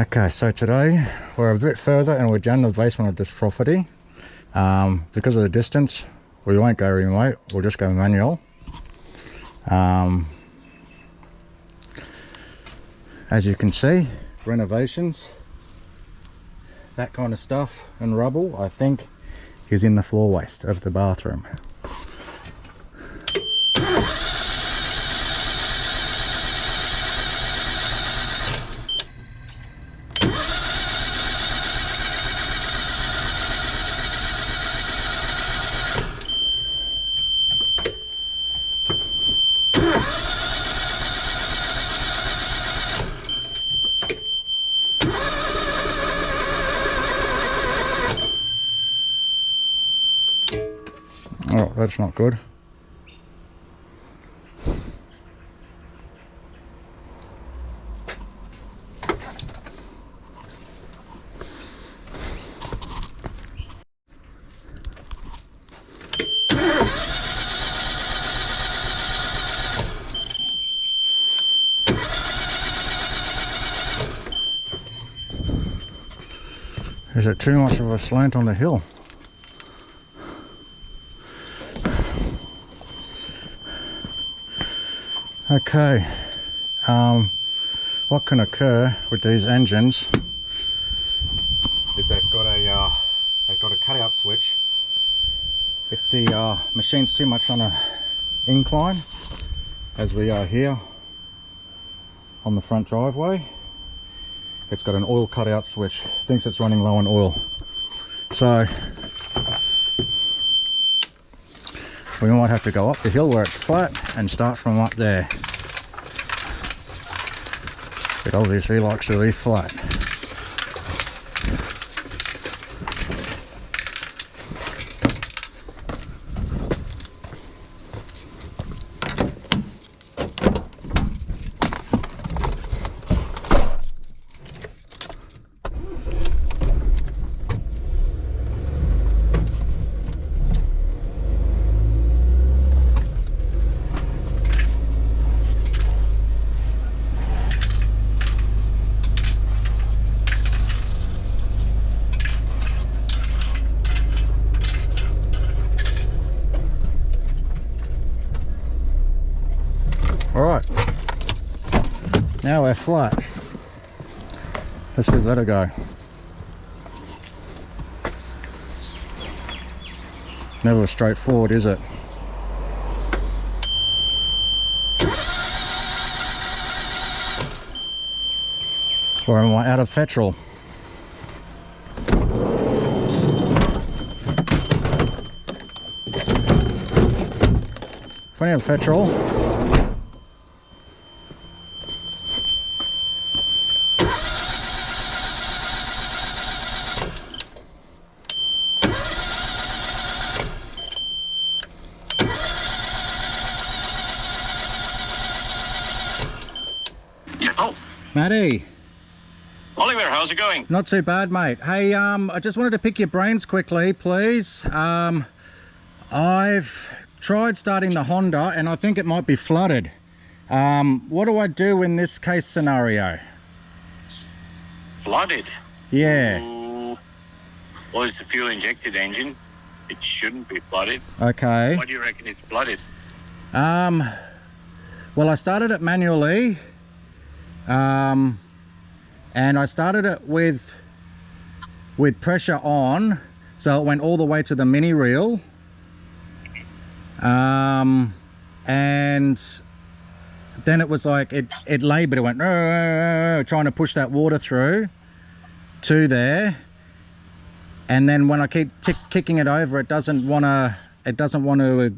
Okay, so today we're a bit further and we're down the basement of this property. Because of the distance, we won't go remote, we'll just go manual. As you can see, renovations, that kind of stuff and rubble, I think, is in the floor waste of the bathroom. Oh, that's not good. Is it too much of a slant on the hill? Okay, what can occur with these engines is they've got a cutout switch. If the machine's too much on a incline, as we are here on the front driveway, it's got an oil cutout switch. Thinks it's running low on oil, so we might have to go up the hill where it's flat and start from up there. It obviously likes to be flat. Alright, now we're flat. Let's give that a go. Never straightforward, is it? Or am I out of petrol? Plenty of petrol. Matty. Oliver, how's it going? Not too bad, mate. Hey, I just wanted to pick your brains quickly, please. I've tried starting the Honda and I think it might be flooded. What do I do in this case scenario? Flooded? Yeah. Well, it's a fuel injected engine. It shouldn't be flooded. Okay. Why do you reckon it's flooded? Well, I started it manually. And I started it with pressure on, so it went all the way to the mini reel, and then it was like it laboured. It went trying to push that water through to there, and then when I keep kicking it over, it doesn't want to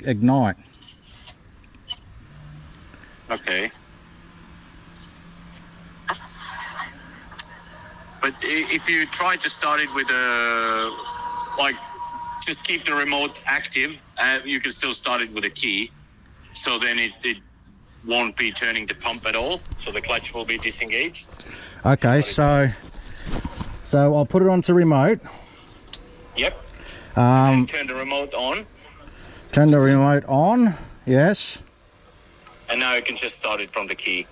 ignite. Okay. But if you try to start it with just keep the remote active, you can still start it with a key. So then it won't be turning the pump at all. So the clutch will be disengaged. Okay, so I'll put it onto remote. Yep. And turn the remote on. Turn the remote on, yes. And now you can just start it from the key.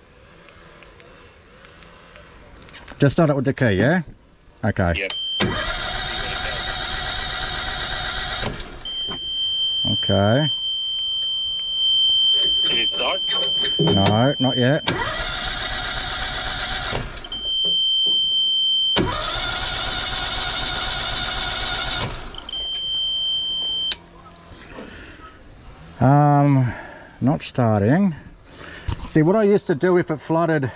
Just start it with the key, yeah? Okay. Yep. Okay. Did it start? No, not yet. Not starting. See, what I used to do if it flooded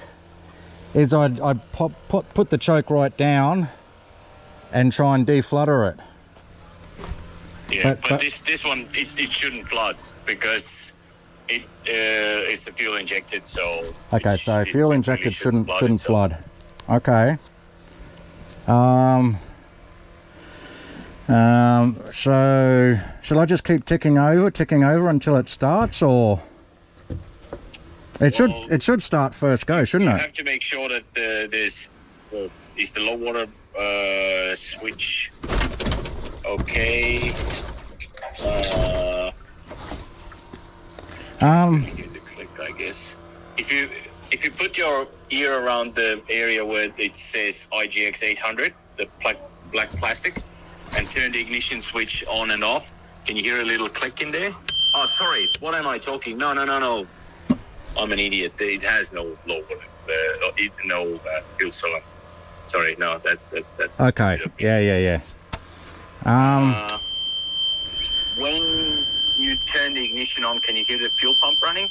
is I'd put the choke right down and try and deflutter it. Yeah, but this one it shouldn't flood because it's a fuel injected, so okay, so fuel injected shouldn't flood. Okay. So shall I just keep ticking over until it starts, or it should start first go, shouldn't it? You have to make sure that is the low water switch okay. Give it a click, I guess. If you put your ear around the area where it says IGX 800, the black plastic, and turn the ignition switch on and off, can you hear a little click in there? Oh, sorry. What am I talking? No. I'm an idiot. It has no low water, no fuel cylinder. Sorry, no. That. Okay. Yeah. When you turn the ignition on, can you hear the fuel pump running?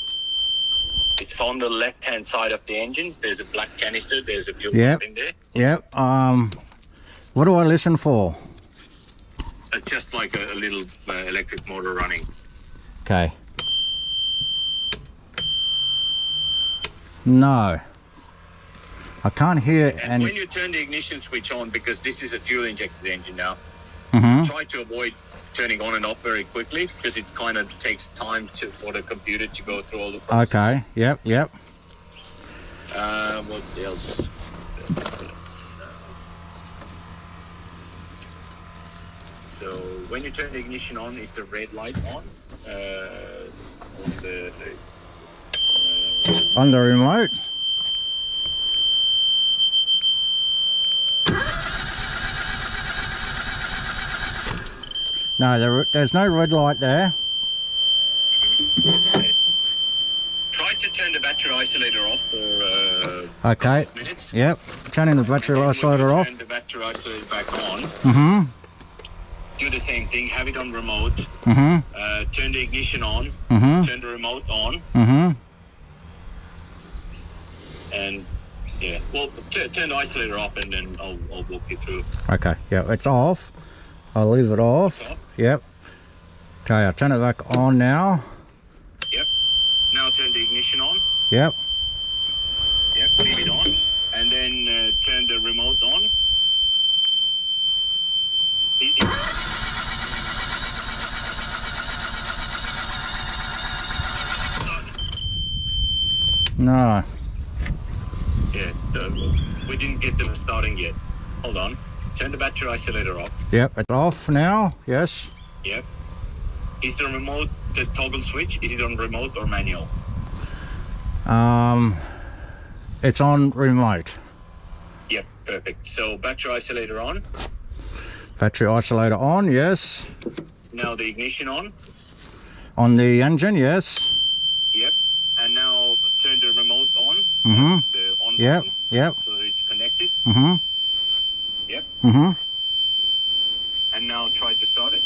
It's on the left-hand side of the engine. There's a black canister. There's a fuel pump in there. Yep. What do I listen for? Just like a little electric motor running. Okay. No. I can't hear and when you turn the ignition switch on, because this is a fuel-injected engine now, try to avoid turning on and off very quickly, because it kind of takes time for the computer to go through all the processes. Okay, yep. What else? So when you turn the ignition on, is the red light on? On the remote? No, there's no red light there. Okay. Try to turn the battery isolator off for okay. minutes. Yep, turning the battery isolator off. Turn the battery isolator back on. Do the same thing, have it on remote. Turn the ignition on. Turn the remote on. And yeah, well, turn the isolator off, and then I'll walk you through. Okay, yeah, it's off. I'll leave it off. It's off. Yep. Okay, I'll turn it back on now. Yep. Now turn the ignition on. Yep. Yep, leave it on. And then turn the remote on. No. Yeah, we didn't get them starting yet. Hold on. Turn the battery isolator off. Yep, it's off now. Yes. Yep. Is the remote the toggle switch? Is it on remote or manual? It's on remote. Yep, perfect. So battery isolator on. Battery isolator on, yes. Now the ignition on. On the engine, yes. Yep. And now turn the remote on. The on button. Yep. So it's connected. Yep. And now try to start it.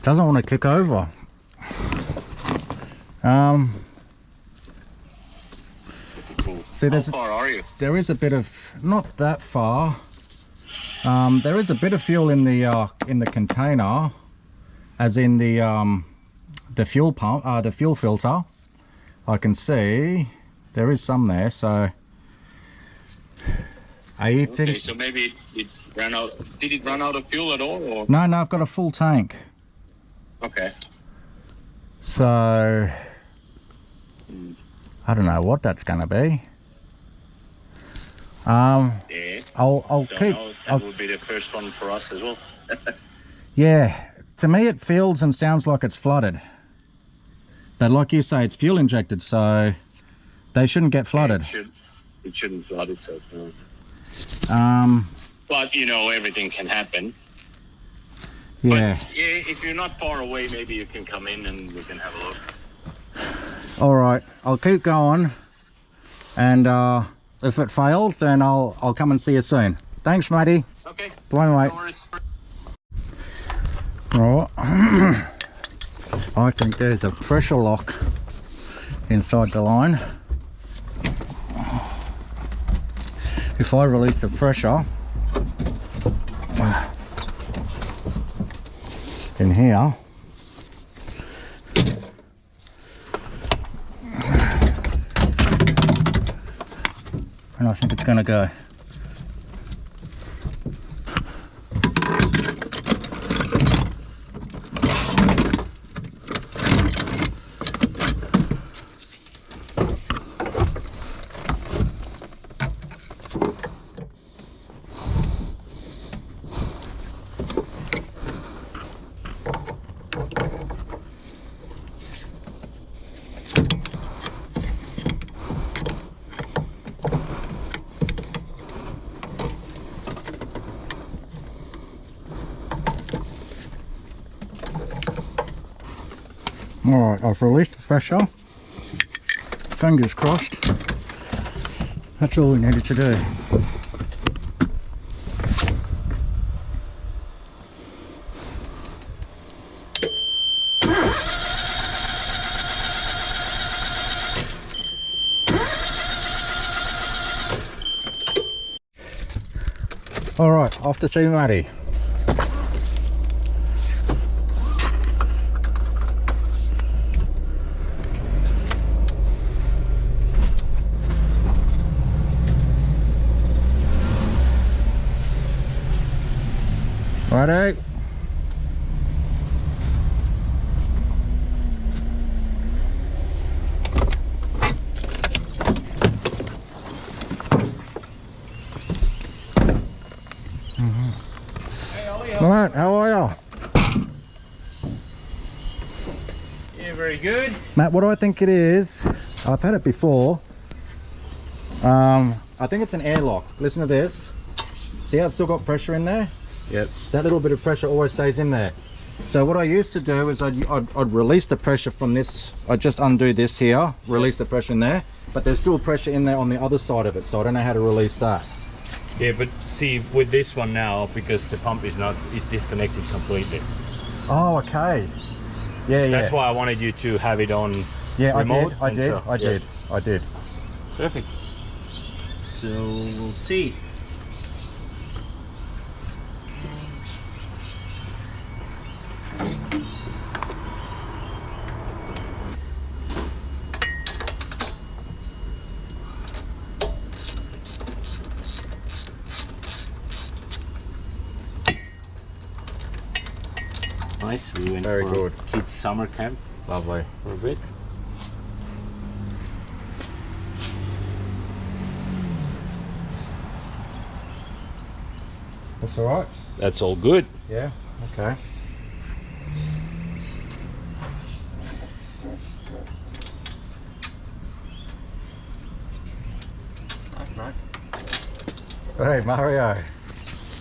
Doesn't want to kick over. See, how far are you? There is a bit of, not that far. There is a bit of fuel in the container, as in the fuel pump, the fuel filter. I can see there is some there. So, are you okay, so maybe it ran out. Did it run out of fuel at all? Or? No, I've got a full tank. Okay. So I don't know what that's going to be. Yeah. I'll keep. That will be the first one for us as well. Yeah, to me it feels and sounds like it's flooded. But like you say, it's fuel injected, so they shouldn't get flooded. It shouldn't flood itself. No. But you know, everything can happen. Yeah. But if you're not far away, maybe you can come in and we can have a look. All right, I'll keep going, and if it fails, then I'll come and see you soon. Thanks, matey. Okay. Bye, mate. No worries. Right. I think there's a pressure lock inside the line. If I release the pressure in here, and I think it's going to go. Alright, I've released the pressure. Fingers crossed. That's all we needed to do. Alright, off to see Matty. Righto. Alright, how are you? Yeah, very good. Matt, what do I think it is? I've had it before. I think it's an airlock. Listen to this. See how it's still got pressure in there? Yep. That little bit of pressure always stays in there. So what I used to do is I'd release the pressure from this. I'd just undo this here, release the pressure in there, but there's still pressure in there on the other side of it, so I don't know how to release that. Yeah, but see, with this one now, because the pump is disconnected completely. Oh, okay. Yeah, yeah. That's why I wanted you to have it on remote. I did. Perfect. So we'll see. Nice. We went Very for good. kids summer camp Lovely. for a bit. That's all right. That's all good. Yeah. Okay. Hey, Mario.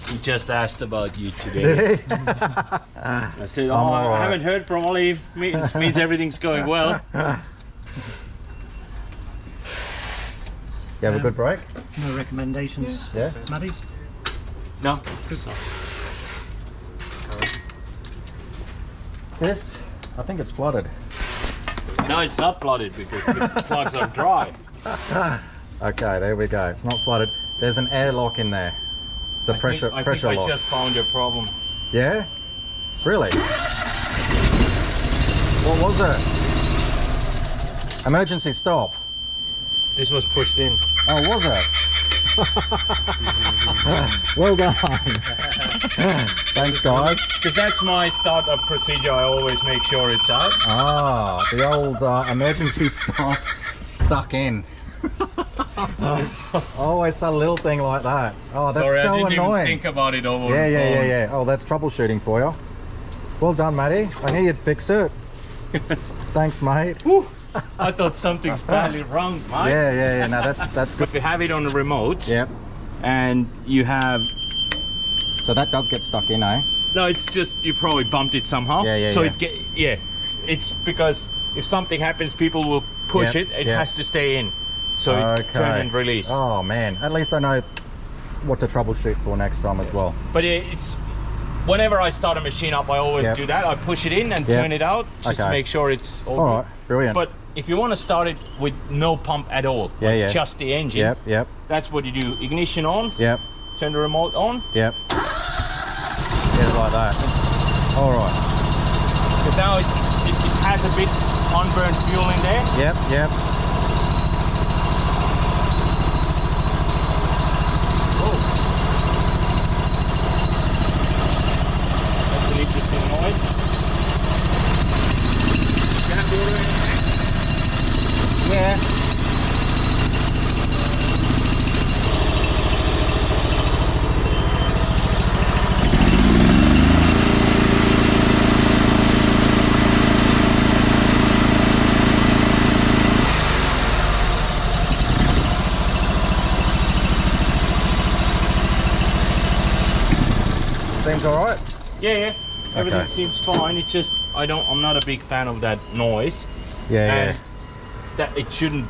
He just asked about you today. Did he? I said, oh, all I right. haven't heard from Ollie. Means everything's going well. You have a good break? No recommendations, Yeah. Maddie? No. This, I think it's flooded. No, it's not flooded because the plugs are dry. Okay, there we go. It's not flooded. There's an airlock in there. It's a pressure I think lock. I just found your problem. Yeah? Really? What was it? Emergency stop. This was pushed in. Oh, was it? Well done. Thanks, guys. Because that's my startup procedure. I always make sure it's out. Ah, the old emergency start stuck in. Always a little thing like that. Oh, that's Sorry, so I didn't annoying. even think about it over Yeah, the yeah, yeah, phone. yeah. Oh, that's troubleshooting for you. Well done, Matty. I knew you'd fix it. Thanks, mate. Whew. I thought something's badly wrong, mate. Yeah, yeah, yeah. No, that's good. But you have it on the remote. Yep. And you have... So that does get stuck in, eh? No, it's just you probably bumped it somehow. Yeah, yeah, so yeah. It's because if something happens, people will push Yep, it. It yep. has to stay in. So it turn and release. Oh man, at least I know what to troubleshoot for next time as well. But it's whenever I start a machine up, I always Yep. do that. I push it in and Yep. turn it out just to Okay. make sure it's all All good. right, brilliant. But if you want to start it with no pump at all, Yeah, like yeah. just the engine, Yep, yep, that's what you do. Ignition on, yep, turn the remote on. yep. Get it like that. All right. Because now it has a bit unburned fuel in there. Yep, yep. That's an interesting noise. You have the order in there? Yeah. Seems all right. Yeah, yeah. Everything Okay. seems fine. It's just I'm not a big fan of that noise. Yeah, And yeah. that it shouldn't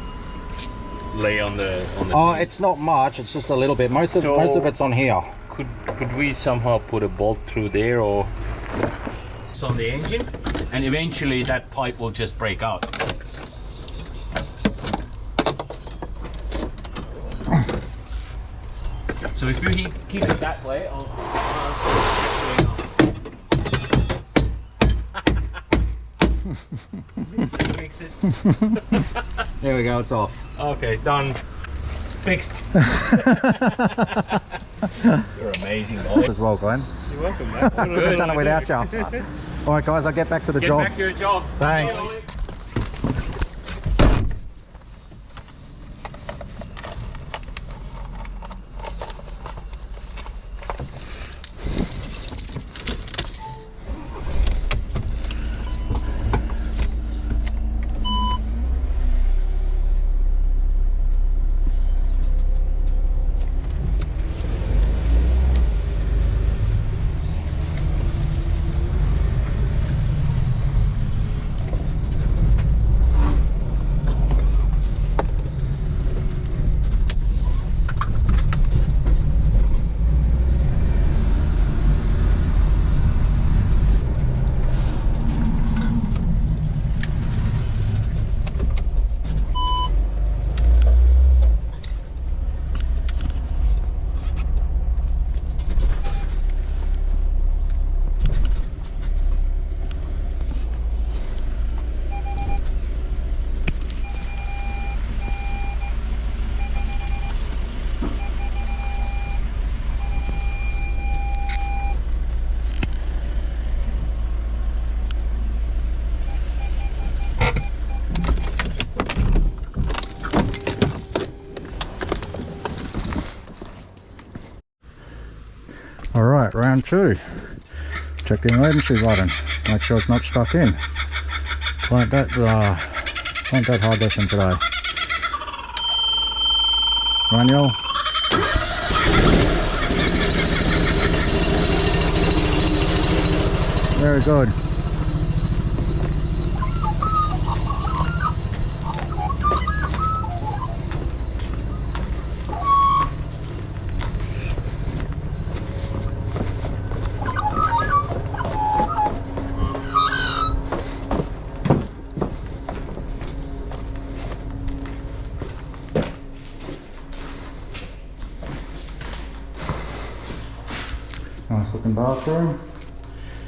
lay on the Oh, thing. it's not much. It's just a little bit. Most of So- it's on here. Could we somehow put a bolt through there, or it's on the engine, and eventually that pipe will just break out. So if you keep it that way, I'll fix it. There we go. It's off. Okay, done. Fixed. You're amazing, boy. As well, Glenn. You're welcome, mate. Could have done it without you. All right, guys. I'll get back to the Get job. back to your job. Thanks. All right, round two. Check the emergency button. Make sure it's not stuck in. Won't that hard lesson today. Manual. Very good. Nice looking bathroom.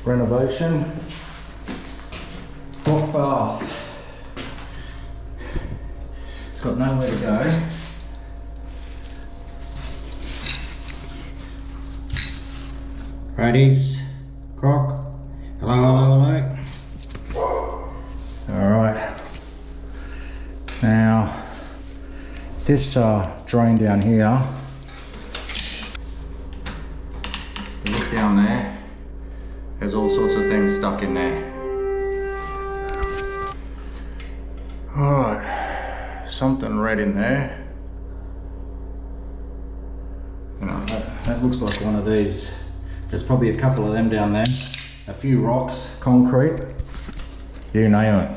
Renovation. Hot bath. It's got nowhere to go. Paddy's, Croc. Hello, hello, hello. Alright. Now, this drain down here, look down there, there's all sorts of things stuck in there. Alright, something red in there. You know, that looks like one of these. There's probably a couple of them down there. A few rocks, concrete, you name it.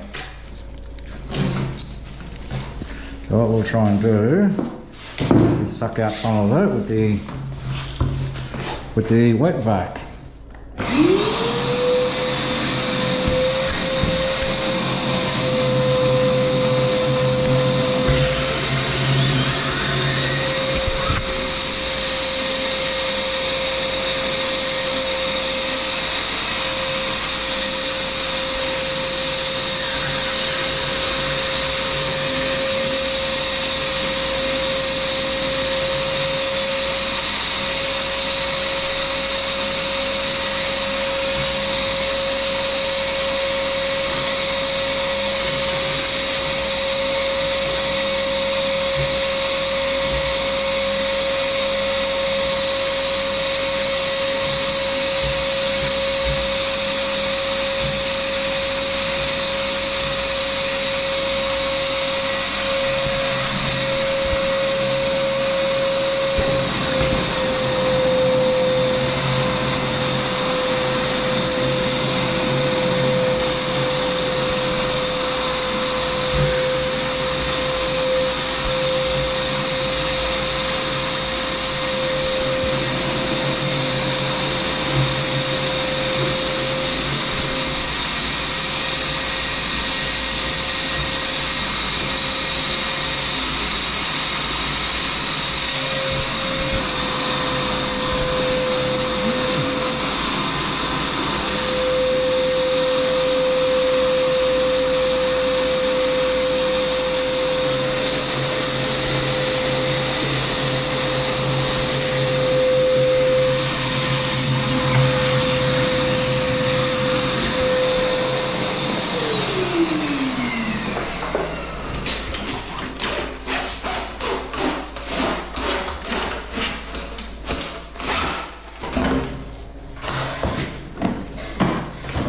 So what we'll try and do is suck out some of it with the wet vac.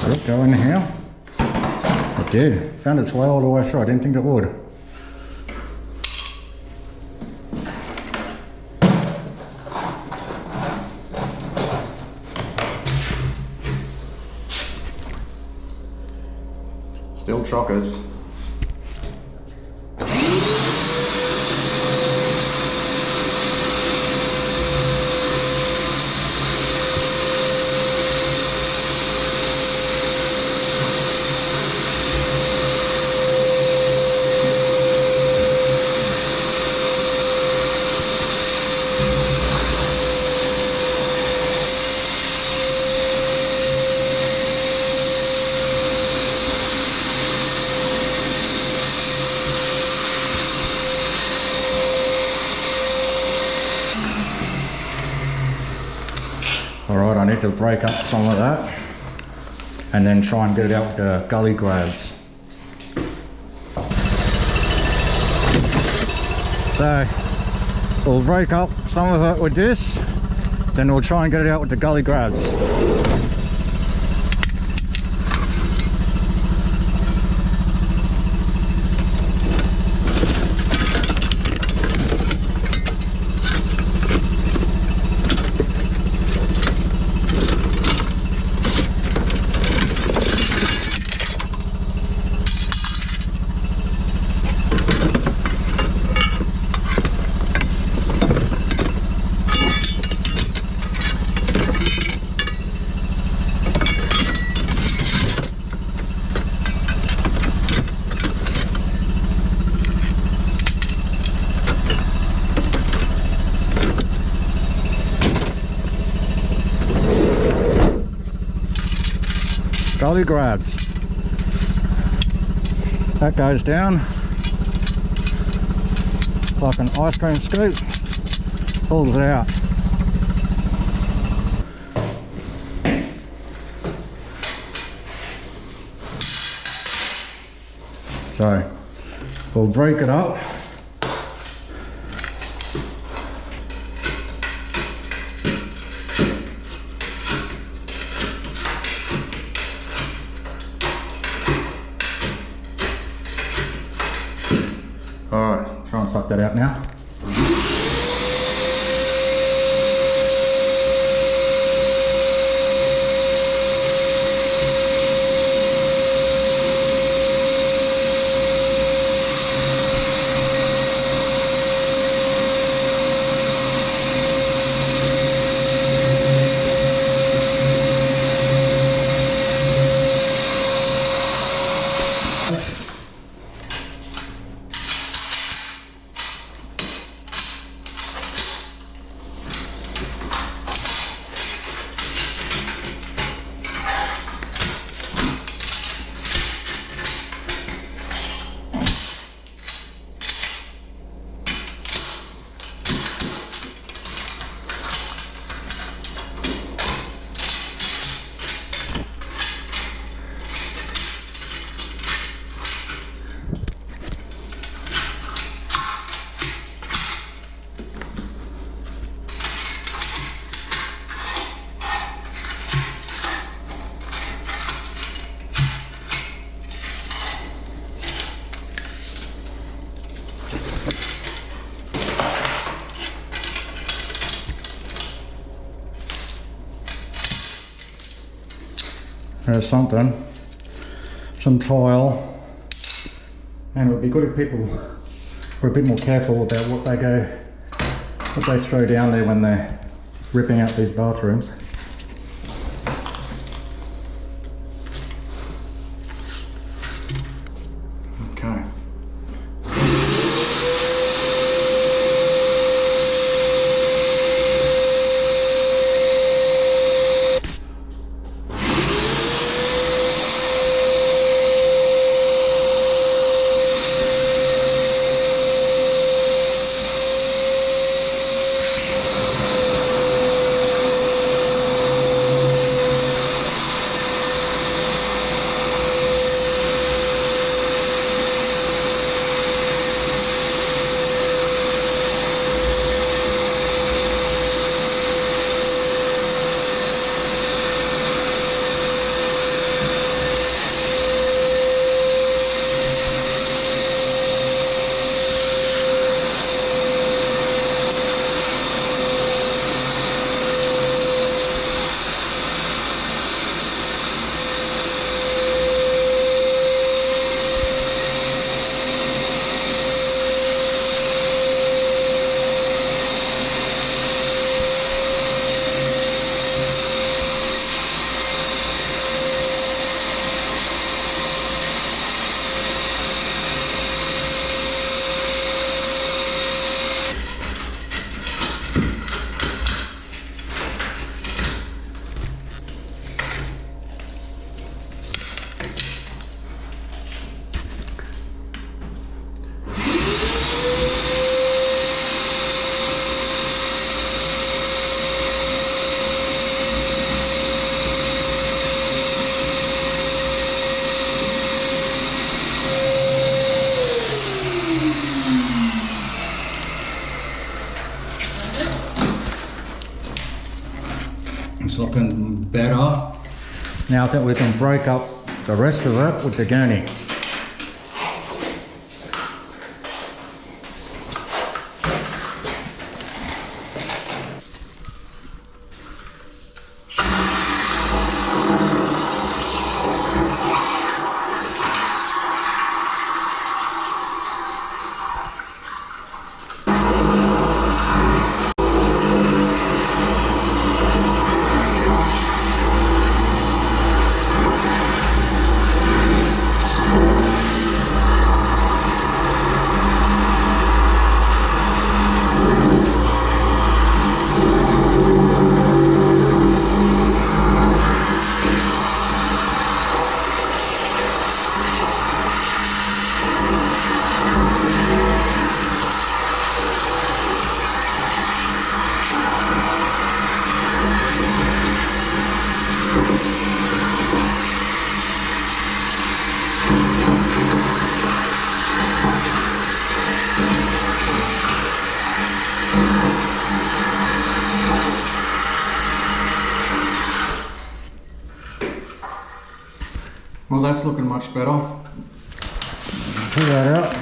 Did it go in here? It did. Found its way all the way through. I didn't think it would. Still chockers. Alright, I need to break up some of that and then try and get it out with the gully grabs. So we'll break up some of it with this, then we'll try and get it out with the gully grabs. Gully grabs. That goes down like an ice cream scoop, pulls it out. So we'll break it up. Alright, try and suck that out now. There's something, some tile, and it would be good if people were a bit more careful about what they throw down there when they're ripping out these bathrooms. Okay. It's looking better. Now I think we can break up the rest of it with the gurney. Well, that's looking much better. Pull that out.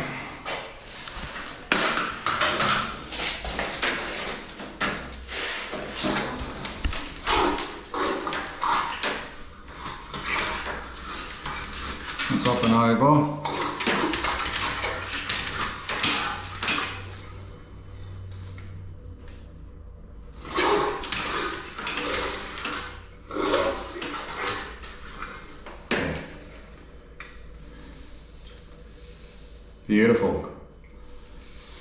It's up and over. Beautiful.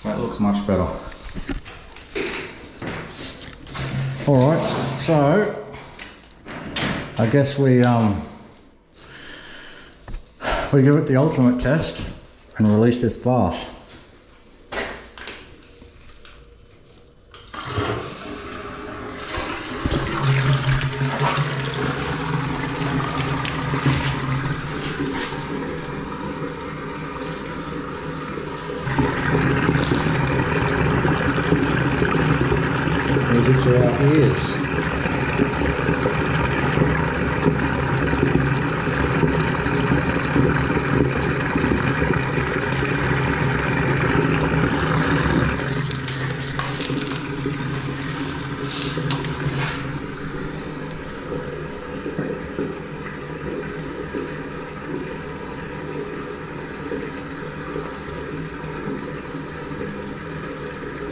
That looks much better. Alright, so I guess we give it the ultimate test and release this bath. Music to our ears.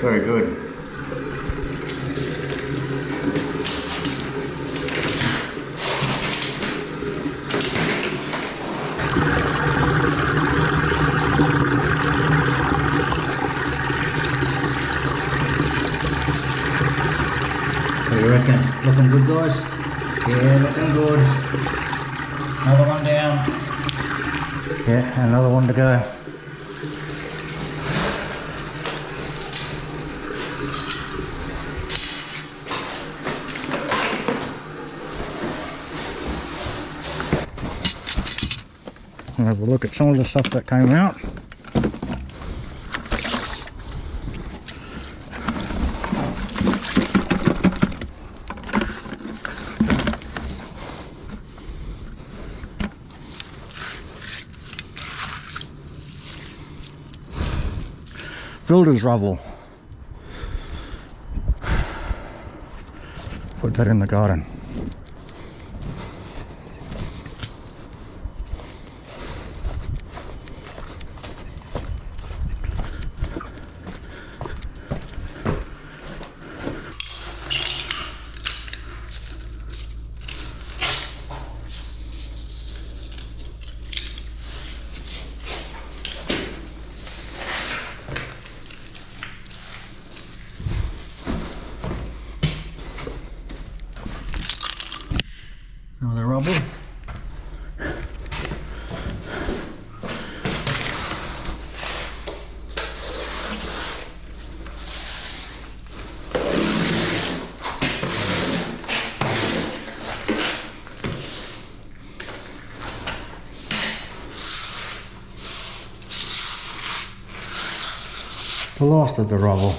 Very good. What do you reckon? Looking good, guys? Yeah, looking good. Another one down. Yeah, another one to go. I'll have a look at some of the stuff that came out. Builder's rubble. Put that in the garden. Another rubble. The last of the rubble.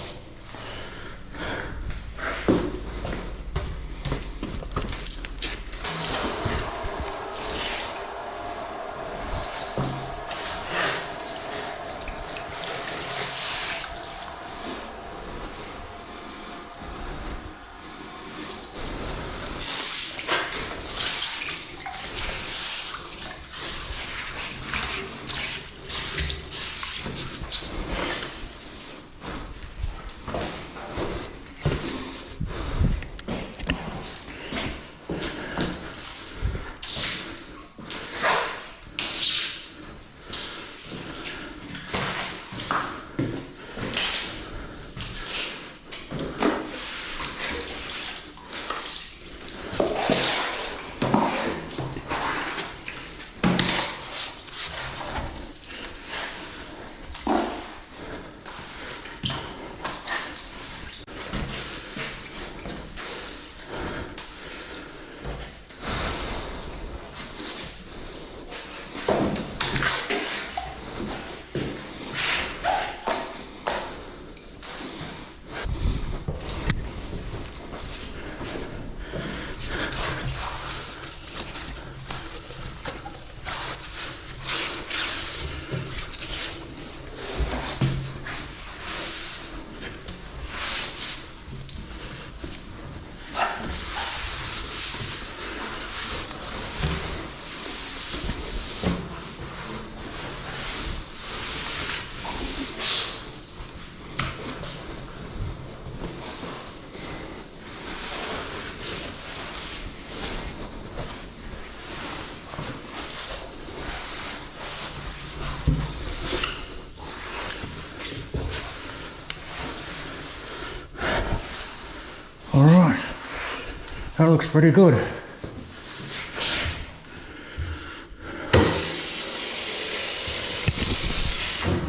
That looks pretty good.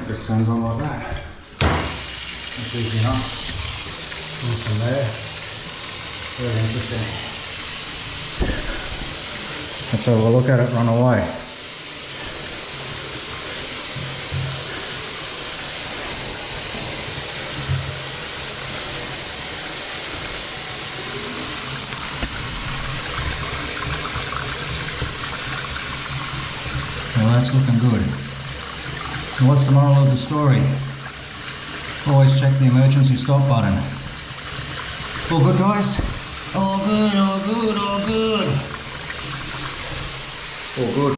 Just turns on like that. That's easy enough. And from there, very interesting. Let's have a look at it run away. Well, that's looking good. So what's the moral of the story? Always check the emergency stop button. All good, guys? All good, all good, all good. All good.